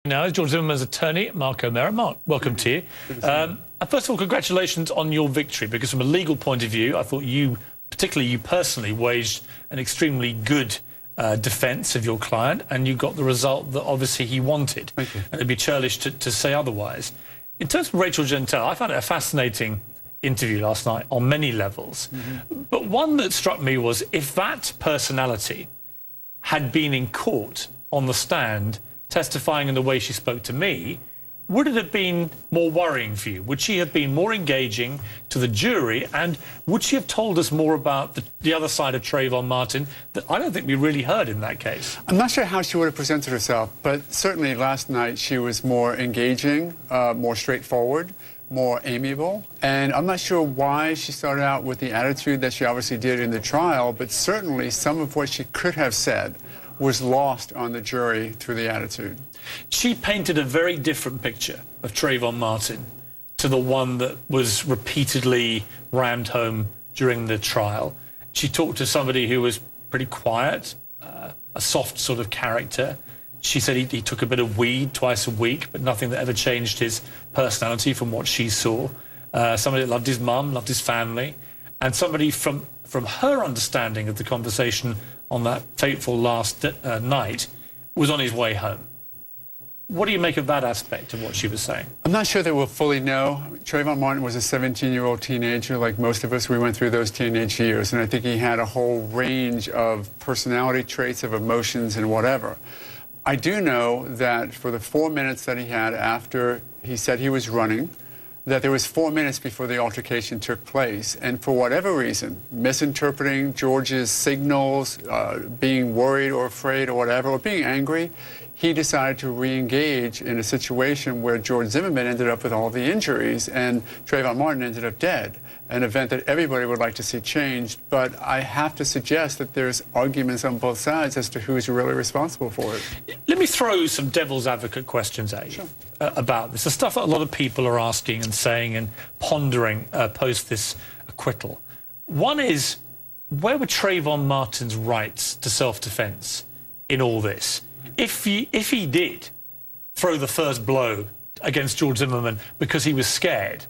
Now is George Zimmerman's attorney, Mark O'Meara. Mark, welcome to you. First of all, congratulations on your victory, because from a legal point of view, I thought you, particularly you personally, waged an extremely good defence of your client, and you got the result that obviously he wanted. Thank you. And it'd be churlish to say otherwise. In terms of Rachel Gentile, I found it a fascinating interview last night on many levels. But one that struck me was, if that personality had been in court on the stand testifying in the way she spoke to me, would it have been more worrying for you? Would she have been more engaging to the jury? And would she have told us more about the other side of Trayvon Martin that I don't think we really heard in that case? I'm not sure how she would have presented herself, but certainly last night she was more engaging, more straightforward, more amiable. And I'm not sure why she started out with the attitude that she obviously did in the trial, but certainly some of what she could have said was lost on the jury through the attitude. She painted a very different picture of Trayvon Martin to the one that was repeatedly rammed home during the trial. She talked to somebody who was pretty quiet, a soft sort of character. She said he took a bit of weed twice a week, but nothing that ever changed his personality from what she saw. Somebody that loved his mum, loved his family, and somebody from her understanding of the conversation on that fateful last night was on his way home. What do you make of that aspect of what she was saying? I'm not sure that we'll fully know. Trayvon Martin was a 17-year-old teenager. Like most of us, we went through those teenage years, and I think he had a whole range of personality traits, of emotions and whatever. I do know that for the 4 minutes that he had after he said he was running, that there was 4 minutes before the altercation took place, and for whatever reason, misinterpreting George's signals, being worried or afraid or whatever, or being angry, he decided to re-engage in a situation where George Zimmerman ended up with all the injuries and Trayvon Martin ended up dead, an event that everybody would like to see changed. But I have to suggest that there's arguments on both sides as to who's really responsible for it. Let me throw some devil's advocate questions at you about this. The stuff that a lot of people are asking and saying and pondering post this acquittal. One is, where were Trayvon Martin's rights to self-defence in all this? If he did throw the first blow against George Zimmerman because he was scared,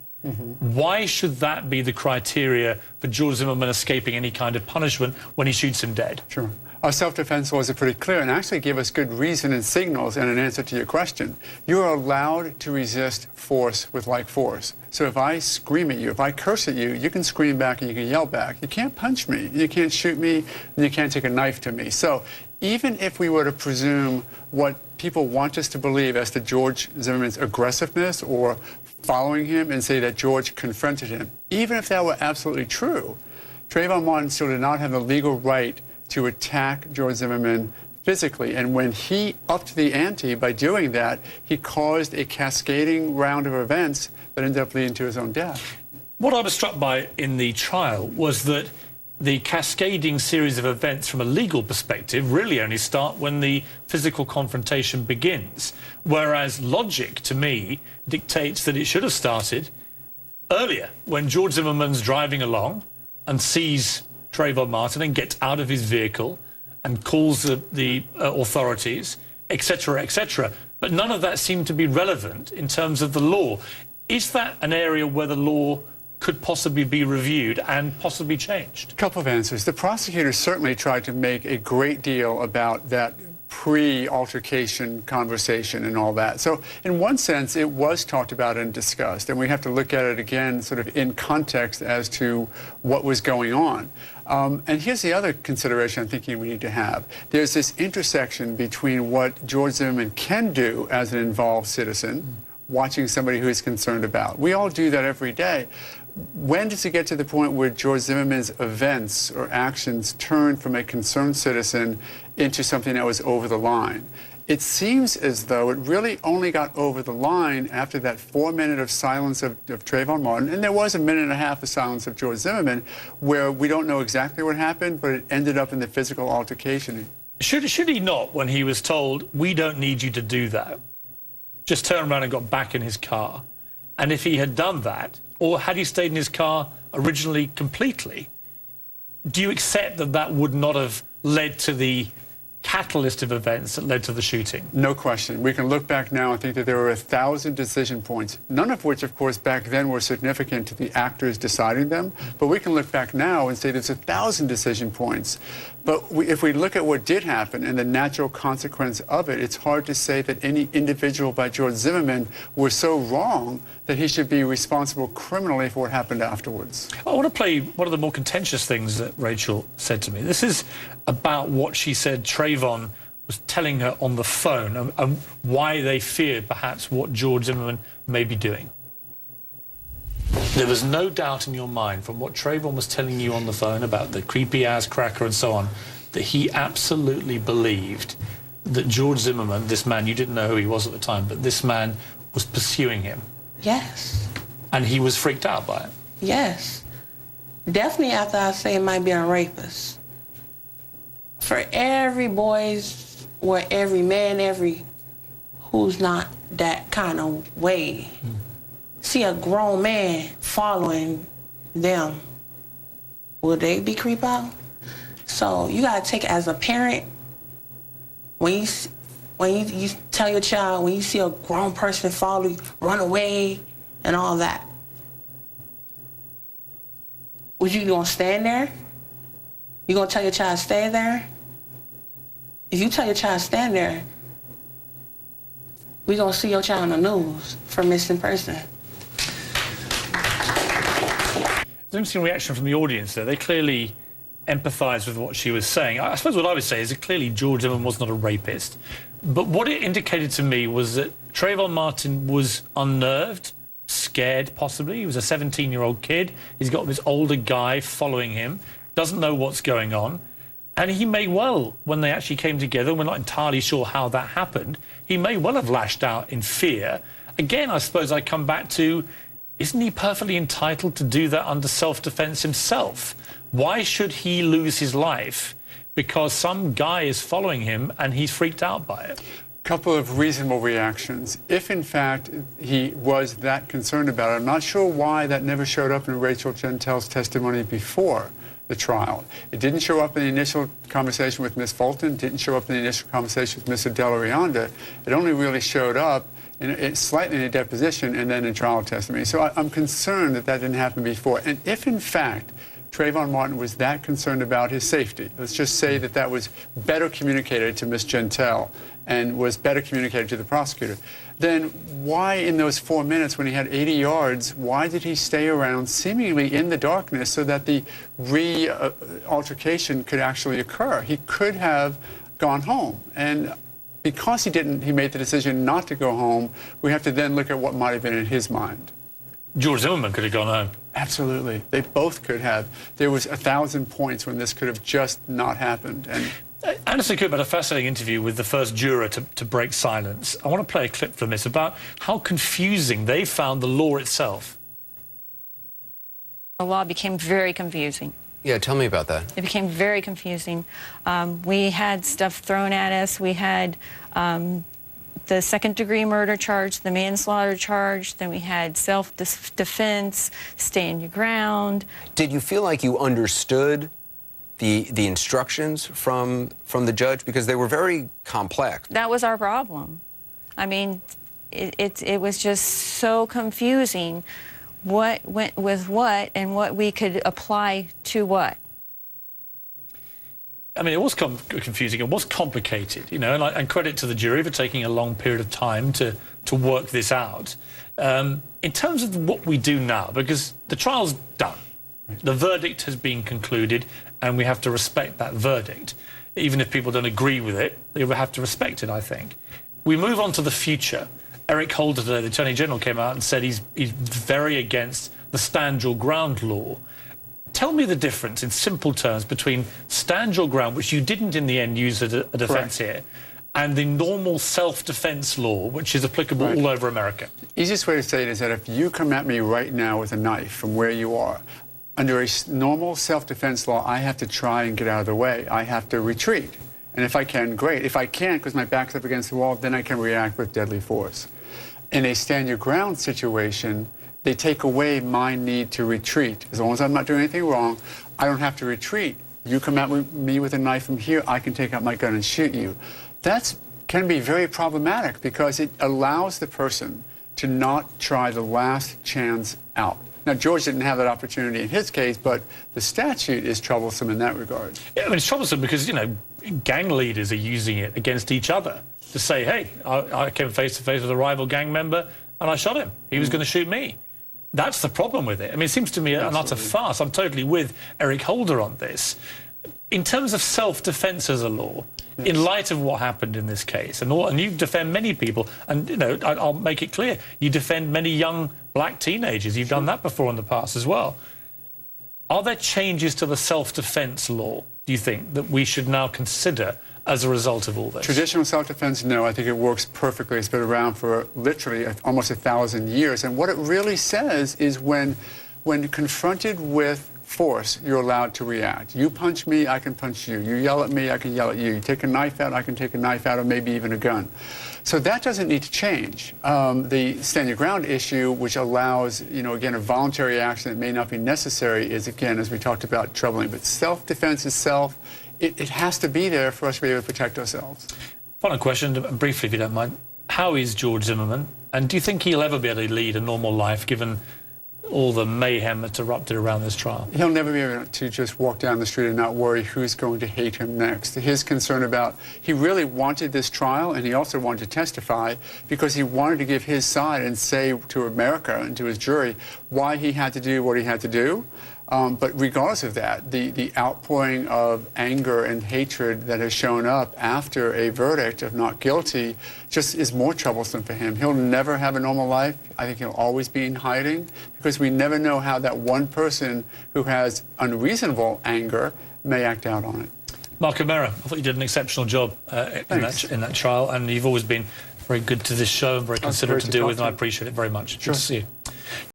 why should that be the criteria for George Zimmerman escaping any kind of punishment when he shoots him dead? Sure. Our self-defense laws are pretty clear and actually give us good reason and signals and an answer to your question. You are allowed to resist force with like force. So if I scream at you, if I curse at you, you can scream back and you can yell back. You can't punch me, you can't shoot me, and you can't take a knife to me. So even if we were to presume what people want us to believe as to George Zimmerman's aggressiveness or following him and say that George confronted him, even if that were absolutely true, Trayvon Martin still did not have the legal right to attack George Zimmerman physically. And when he upped the ante by doing that, he caused a cascading round of events that ended up leading to his own death. What I was struck by in the trial was that the cascading series of events from a legal perspective really only start when the physical confrontation begins, whereas logic, to me, dictates that it should have started earlier, when George Zimmerman's driving along and sees Trayvon Martin and gets out of his vehicle and calls the authorities, etc., etc. But none of that seemed to be relevant in terms of the law. Is that an area where the law could possibly be reviewed and possibly changed? A couple of answers. The prosecutors certainly tried to make a great deal about that pre-altercation conversation and all that. So in one sense, it was talked about and discussed, and we have to look at it again sort of in context as to what was going on. And here's the other consideration I'm thinking we need to have. There's this intersection between what George Zimmerman can do as an involved citizen, watching somebody who he's concerned about. We all do that every day. When does it get to the point where George Zimmerman's events or actions turn from a concerned citizen into something that was over the line? It seems as though it really only got over the line after that 4 minute of silence of Trayvon Martin, and there was a minute and a half of silence of George Zimmerman, where we don't know exactly what happened, but it ended up in the physical altercation. Should he not, when he was told, we don't need you to do that, just turn around and got back in his car? And if he had done that, or had he stayed in his car originally completely, do you accept that that would not have led to the catalyst of events that led to the shooting? No question. We can look back now and think that there were 1,000 decision points, none of which, of course, back then were significant to the actors deciding them. But we can look back now and say there's 1,000 decision points. But if we look at what did happen and the natural consequence of it, it's hard to say that any individual by George Zimmerman was so wrong that he should be responsible criminally for what happened afterwards. I want to play one of the more contentious things that Rachel said to me. This is about what she said Trayvon was telling her on the phone and why they feared perhaps what George Zimmerman may be doing. There was no doubt in your mind from what Trayvon was telling you on the phone about the creepy ass cracker and so on, that he absolutely believed that George Zimmerman, this man, you didn't know who he was at the time, but this man was pursuing him. Yes. And he was freaked out by it. Yes. Definitely after I say it might be a rapist. For every boys or every man, who's not that kind of way, see a grown man following them, will they be creeped out? So you gotta take it as a parent, when you tell your child, when you see a grown person follow you, run away and all that, was you gonna stand there? You gonna tell your child to stay there? If you tell your child to stand there, we gonna see your child on the news for missing person. There's an interesting reaction from the audience there. They clearly empathised with what she was saying. I suppose what I would say is that clearly George Zimmerman was not a rapist. But what it indicated to me was that Trayvon Martin was unnerved, scared possibly. He was a 17-year-old kid. He's got this older guy following him, doesn't know what's going on. And he may well, when they actually came together, we're not entirely sure how that happened, he may well have lashed out in fear. Again, I suppose I come back to, isn't he perfectly entitled to do that under self-defense himself? Why should he lose his life because some guy is following him and he's freaked out by it? Couple of reasonable reactions. If, in fact, he was that concerned about it, I'm not sure why that never showed up in Rachel Gentel's testimony before the trial. It didn't show up in the initial conversation with Ms. Fulton, didn't show up in the initial conversation with Mr. Delarianda. It only really showed up slightly in a deposition and then in trial testimony. So I'm concerned that that didn't happen before. And if, in fact, Trayvon Martin was that concerned about his safety, let's just say that that was better communicated to Ms. Gentel and was better communicated to the prosecutor, then why in those 4 minutes when he had 80 yards, why did he stay around seemingly in the darkness so that the altercation could actually occur? He could have gone home. And because he made the decision not to go home, we have to then look at what might have been in his mind. George Zimmerman could have gone home. Absolutely. They both could have. There was 1,000 points when this could have just not happened. And Anderson Cooper had a fascinating interview with the first juror to break silence. I want to play a clip from this about how confusing they found the law itself. The law became very confusing. Yeah, tell me about that. It became very confusing. We had stuff thrown at us. We had the second-degree murder charge, the manslaughter charge, then we had self-defense, stand your ground. Did you feel like you understood the instructions from the judge? Because they were very complex. That was our problem. I mean, it was just so confusing what went with what and what we could apply to what. I mean, it was confusing. It was complicated, you know, and credit to the jury for taking a long period of time to work this out. In terms of what we do now, because the trial's done, the verdict has been concluded, and we have to respect that verdict. Even if people don't agree with it, they will have to respect it, I think. We move on to the future. Eric Holder today, the Attorney General, came out and said he's very against the stand your ground law. Tell me the difference in simple terms between stand your ground, which you didn't in the end use as a defence here, and the normal self-defence law, which is applicable all over America. Easiest way to say it is that if you come at me right now with a knife from where you are, under a normal self-defense law, I have to try and get out of the way. I have to retreat. And if I can, great. If I can't, because my back's up against the wall, then I can react with deadly force. In a stand-your-ground situation, they take away my need to retreat. As long as I'm not doing anything wrong, I don't have to retreat. You come at me with a knife from here, I can take out my gun and shoot you. That can be very problematic because it allows the person to not try the last chance out. Now, George didn't have that opportunity in his case, but the statute is troublesome in that regard. Yeah, I mean, it's troublesome because, you know, gang leaders are using it against each other to say, hey, I came face to face with a rival gang member and I shot him. He was going to shoot me. That's the problem with it. I mean, it seems to me an utter farce. I'm totally with Eric Holder on this. In terms of self-defense as a law, in light of what happened in this case, and you defend many people, and, you know, I'll make it clear, you defend many young black teenagers. You've done that before in the past as well. Are there changes to the self-defense law, do you think, that we should now consider as a result of all this? Traditional self-defense, no. I think it works perfectly. It's been around for literally almost 1,000 years. And what it really says is when confronted with force, you're allowed to react. You punch me, I can punch you. You yell at me, I can yell at you. You take a knife out, I can take a knife out, or maybe even a gun. So that doesn't need to change. The stand your ground issue, which allows, you know, again, a voluntary action that may not be necessary, is, again, as we talked about, troubling. But self-defense itself, it has to be there for us to be able to protect ourselves. Final question, briefly, if you don't mind. How is George Zimmerman? And do you think he'll ever be able to lead a normal life, given all the mayhem that's erupted around this trial? He'll never be able to just walk down the street and not worry who's going to hate him next. His concern about, he really wanted this trial, and he also wanted to testify because he wanted to give his side and say to America and to his jury why he had to do what he had to do. But regardless of that, the outpouring of anger and hatred that has shown up after a verdict of not guilty just is more troublesome for him. He'll never have a normal life. I think he'll always be in hiding because we never know how that one person who has unreasonable anger may act out on it. Mark O'Meara, I thought you did an exceptional job in that trial, and you've always been very good to this show and very considerate to deal with, and I appreciate it very much. Good to see you.